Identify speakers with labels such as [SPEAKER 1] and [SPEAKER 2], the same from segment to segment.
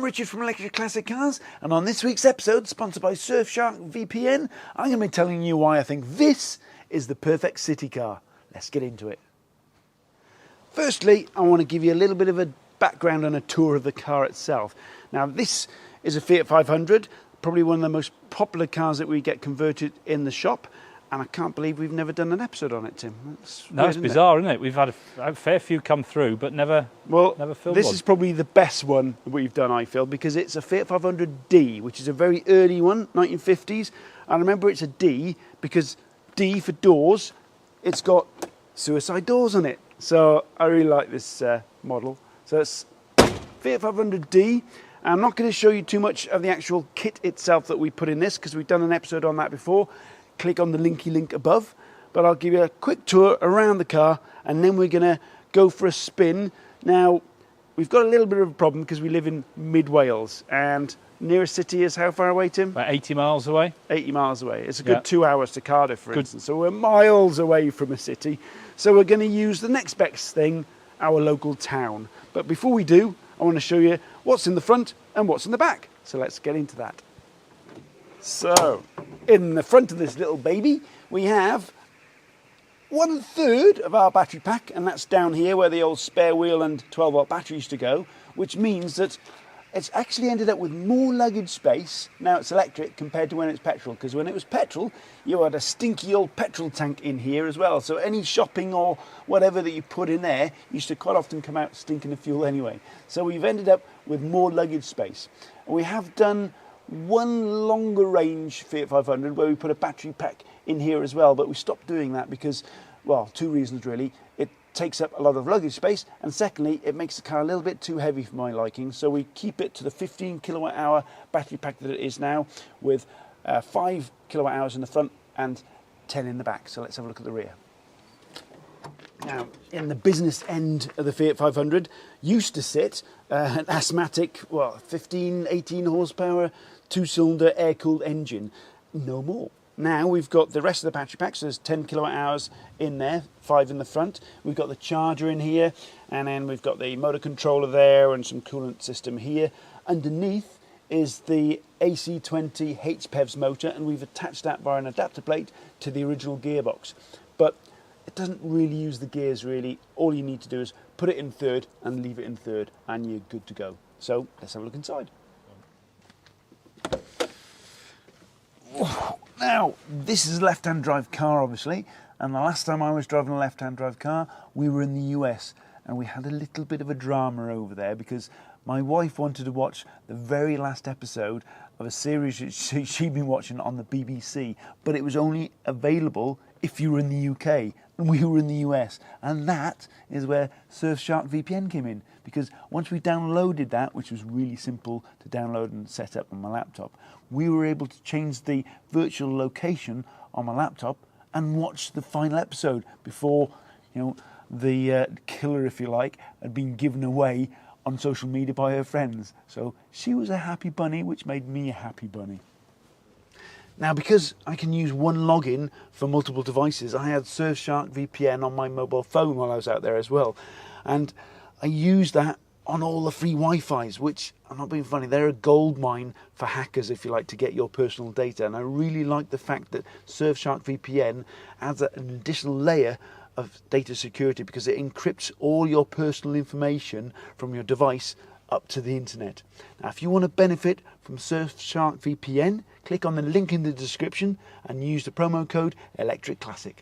[SPEAKER 1] Richard from Electric Classic Cars, and on this week's episode, sponsored by Surfshark VPN, I'm going to be telling you why I think this is the perfect city car. Let's get into it. Firstly, I want to give you a little bit of a background and a tour of the car itself. Now, this is a Fiat 500, probably one of the most popular cars that we get converted in the shop. And I can't believe we've never done an episode on it, Tim.
[SPEAKER 2] It's bizarre, isn't it? We've had a fair few come through, but never filmed one.
[SPEAKER 1] This is probably the best one that we've done, I feel, because it's a Fiat 500D, which is a very early one, 1950s. And remember, it's a D because D for doors, it's got suicide doors on it. So I really like this model. So it's Fiat 500D. I'm not going to show you too much of the actual kit itself that we put in this, because we've done an episode on that before. Click on the linky link above, but I'll give you a quick tour around the car and then we're going to go for a spin. Now, we've got a little bit of a problem because we live in mid-Wales and nearest city is how far away, Tim?
[SPEAKER 2] About 80 miles away.
[SPEAKER 1] 80 miles away. It's a good 2 hours to Cardiff, for instance. So we're miles away from a city. So we're going to use the next best thing, our local town. But before we do, I want to show you what's in the front and what's in the back. So let's get into that. So, in the front of this little baby, we have 1/3 of our battery pack, and that's down here where the old spare wheel and 12-volt battery used to go, which means that it's actually ended up with more luggage space. Now it's electric compared to when it's petrol, because when it was petrol, you had a stinky old petrol tank in here as well. So any shopping or whatever that you put in there used to quite often come out stinking of fuel anyway. So we've ended up with more luggage space. We have done one longer range Fiat 500 where we put a battery pack in here as well, but we stopped doing that because, well, two reasons really. It takes up a lot of luggage space, and secondly, it makes the car a little bit too heavy for my liking, so we keep it to the 15 kilowatt hour battery pack that it is now, with 5 kilowatt hours in the front and 10 in the back. So let's have a look at the rear. Now, in the business end of the Fiat 500 used to sit an asthmatic, 15, 18 horsepower, 2-cylinder air-cooled engine. No more. Now we've got the rest of the battery pack, so there's 10 kilowatt hours in there, 5 in the front. We've got the charger in here, and then we've got the motor controller there and some coolant system here. Underneath is the AC20 HPEVs motor, and we've attached that via an adapter plate to the original gearbox. But it doesn't really use the gears really. All you need to do is put it in third and leave it in third and you're good to go. So let's have a look inside. Now, this is a left-hand drive car obviously, and the last time I was driving a left-hand drive car we were in the US and we had a little bit of a drama over there because my wife wanted to watch the very last episode of a series that she'd been watching on the BBC, but it was only available if you were in the UK, and we were in the US, and that is where Surfshark VPN came in, because once we downloaded that, which was really simple to download and set up on my laptop, we were able to change the virtual location on my laptop and watch the final episode before, the killer, if you like, had been given away on social media by her friends. So she was a happy bunny, which made me a happy bunny. Now, because I can use one login for multiple devices, I had Surfshark VPN on my mobile phone while I was out there as well. And I used that on all the free Wi-Fis, which, I'm not being funny, they're a gold mine for hackers, if you like, to get your personal data. And I really like the fact that Surfshark VPN adds an additional layer of data security because it encrypts all your personal information from your device up to the internet. Now, if you want to benefit from Surfshark VPN, click on the link in the description and use the promo code ElectricClassic.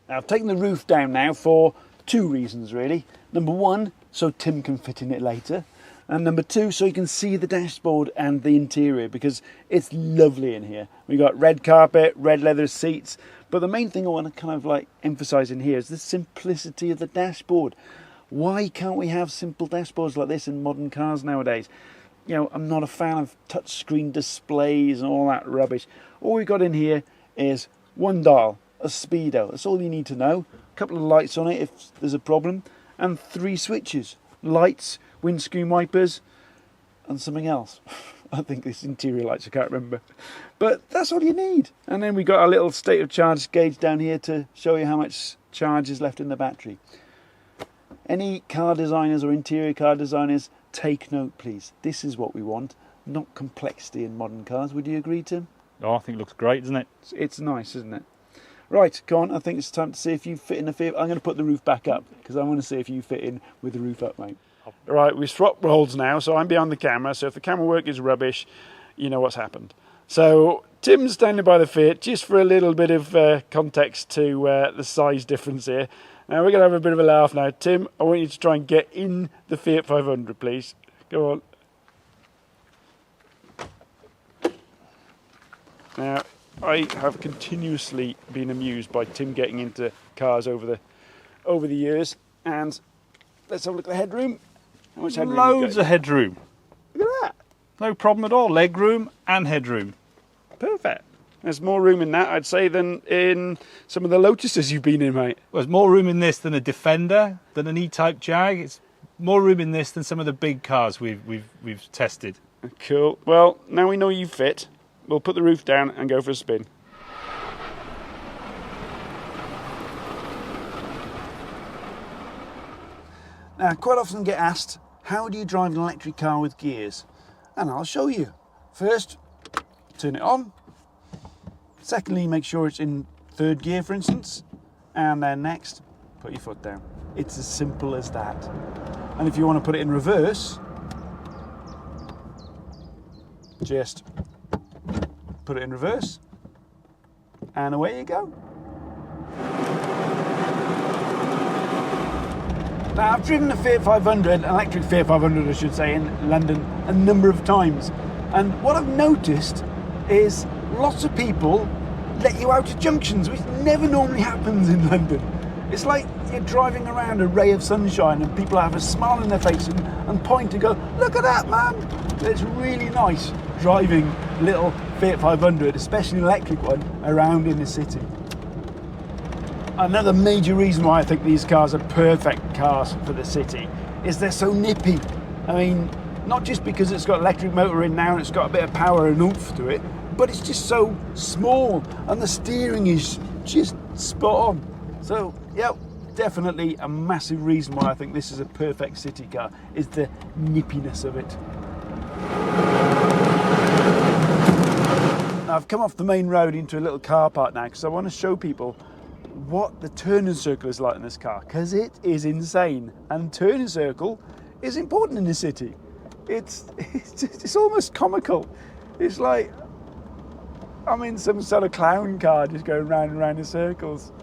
[SPEAKER 1] Now, I've taken the roof down now for two reasons really. Number one, so Tim can fit in it later. And number two, so you can see the dashboard and the interior, because it's lovely in here. We've got red carpet, red leather seats, but the main thing I want to kind of emphasize in here is the simplicity of the dashboard. Why can't we have simple dashboards like this in modern cars nowadays? I'm not a fan of touchscreen displays and all that rubbish. All we've got in here is one dial, a speedo. That's all you need to know. A couple of lights on it if there's a problem, and 3 switches. Lights, windscreen wipers, and something else. I think it's interior lights, I can't remember. But that's all you need. And then we've got our little state of charge gauge down here to show you how much charge is left in the battery. Any car designers or interior car designers take note, please. This is what we want, not complexity in modern cars. Would you agree, Tim?
[SPEAKER 2] Oh, I think it looks great, doesn't it?
[SPEAKER 1] It's nice, isn't it? Right, go on. I think it's time to see if you fit in the Fiat. I'm going to put the roof back up because I want to see if you fit in with the roof up, mate. Right, we've swapped roles now, so I'm behind the camera. So if the camera work is rubbish, you know what's happened. So Tim's standing by the Fiat, just for a little bit of context to the size difference here. Now we're going to have a bit of a laugh now. Tim, I want you to try and get in the Fiat 500, please. Go on. Now, I have continuously been amused by Tim getting into cars over the years. And let's have a look at the headroom. How much headroom?
[SPEAKER 2] Loads of headroom.
[SPEAKER 1] Look at that.
[SPEAKER 2] No problem at all. Leg room and headroom.
[SPEAKER 1] Perfect. There's more room in that, I'd say, than in some of the Lotuses you've been in, mate.
[SPEAKER 2] Well, there's more room in this than a Defender, than an E-Type Jag. It's more room in this than some of the big cars we've tested.
[SPEAKER 1] Cool. Well, now we know you fit. We'll put the roof down and go for a spin. Now, quite often get asked, how do you drive an electric car with gears? And I'll show you. First, turn it on. Secondly, make sure it's in third gear, for instance. And then next, put your foot down. It's as simple as that. And if you want to put it in reverse, just put it in reverse, and away you go. Now, I've driven a Fiat 500, an electric Fiat 500 I should say, in London a number of times, and what I've noticed is lots of people let you out at junctions, which never normally happens in London. It's like you're driving around a ray of sunshine and people have a smile on their face and point and go, look at that, man. It's really nice driving little Fiat 500, especially an electric one, around in the city. Another major reason why I think these cars are perfect cars for the city is they're so nippy. I mean, not just because it's got electric motor in now and it's got a bit of power and oomph to it, but it's just so small and the steering is just spot on. So, yeah, definitely a massive reason why I think this is a perfect city car, is the nippiness of it. Now, I've come off the main road into a little car park now because I want to show people what the turning circle is like in this car, because it is insane, and turning circle is important in the city. It's almost comical. It's like I'm in some sort of clown car just going round and round in circles.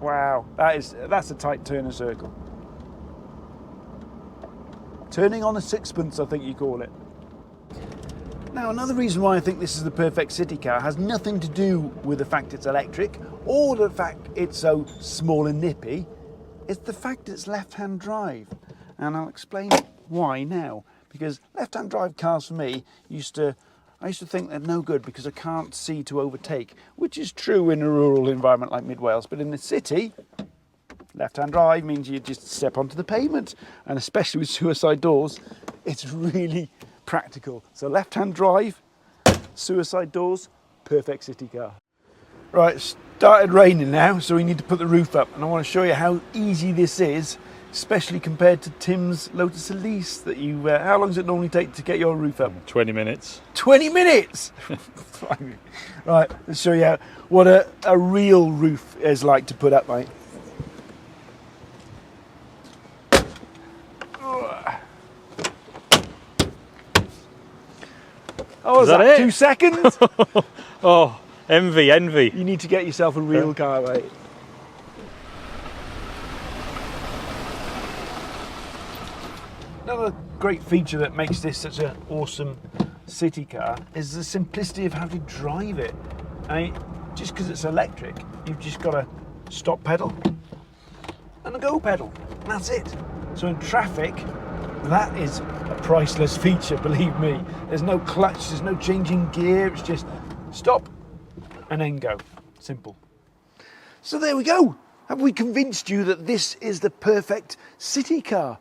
[SPEAKER 1] Wow, that's a tight turning circle. Turning on a sixpence, I think you call it. Now, another reason why I think this is the perfect city car has nothing to do with the fact it's electric or the fact it's so small and nippy. It's the fact it's left-hand drive. And I'll explain why now. Because left-hand drive cars for me I used to think they're no good because I can't see to overtake, which is true in a rural environment like Mid-Wales. But in the city, left-hand drive means you just step onto the pavement. And especially with suicide doors, it's really practical. So left-hand drive, suicide doors, perfect city car. Right, it's started raining now, so we need to put the roof up. And I want to show you how easy this is, especially compared to Tim's Lotus Elise that you... how long does it normally take to get your roof up?
[SPEAKER 2] 20 minutes.
[SPEAKER 1] 20 minutes? Right, let's show you what a real roof is like to put up, mate. Oh, was that 2 seconds?
[SPEAKER 2] Oh, envy.
[SPEAKER 1] You need to get yourself a real car, mate. Another great feature that makes this such an awesome city car is the simplicity of how to drive it. I mean, just because it's electric, you've just got a stop pedal and a go pedal. That's it. So in traffic, that is a priceless feature, believe me. There's no clutch, there's no changing gear, it's just stop and then go. Simple. So there we go. Have we convinced you that this is the perfect city car?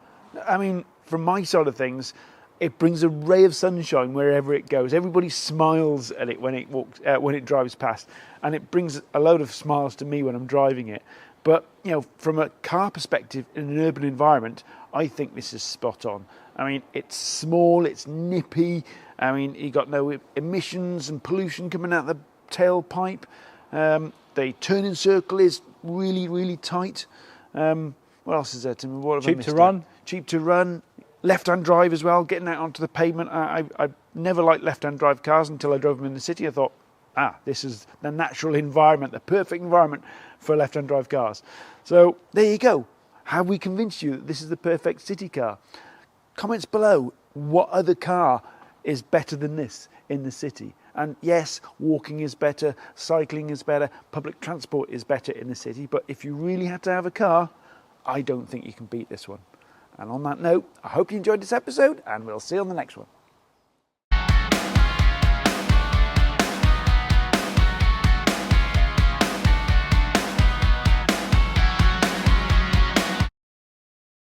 [SPEAKER 1] I mean, from my side of things, it brings a ray of sunshine wherever it goes. Everybody smiles at it when it drives past, and it brings a load of smiles to me when I'm driving it. But, you know, from a car perspective in an urban environment, I think this is spot on. I mean, it's small, it's nippy. I mean, you got no emissions and pollution coming out the tailpipe. The turning circle is really, really tight. What else is there, Tim? What have I
[SPEAKER 2] Cheap
[SPEAKER 1] missed
[SPEAKER 2] to
[SPEAKER 1] out?
[SPEAKER 2] run.
[SPEAKER 1] Cheap to run. Left-hand drive as well, getting out onto the pavement. I never liked left-hand drive cars until I drove them in the city. I thought, this is the natural environment, the perfect environment for left-hand drive cars. So there you go. Have we convinced you that this is the perfect city car? Comments below, what other car is better than this in the city? And yes, walking is better, cycling is better, public transport is better in the city, but if you really had to have a car, I don't think you can beat this one. And on that note, I hope you enjoyed this episode, and we'll see you on the next one.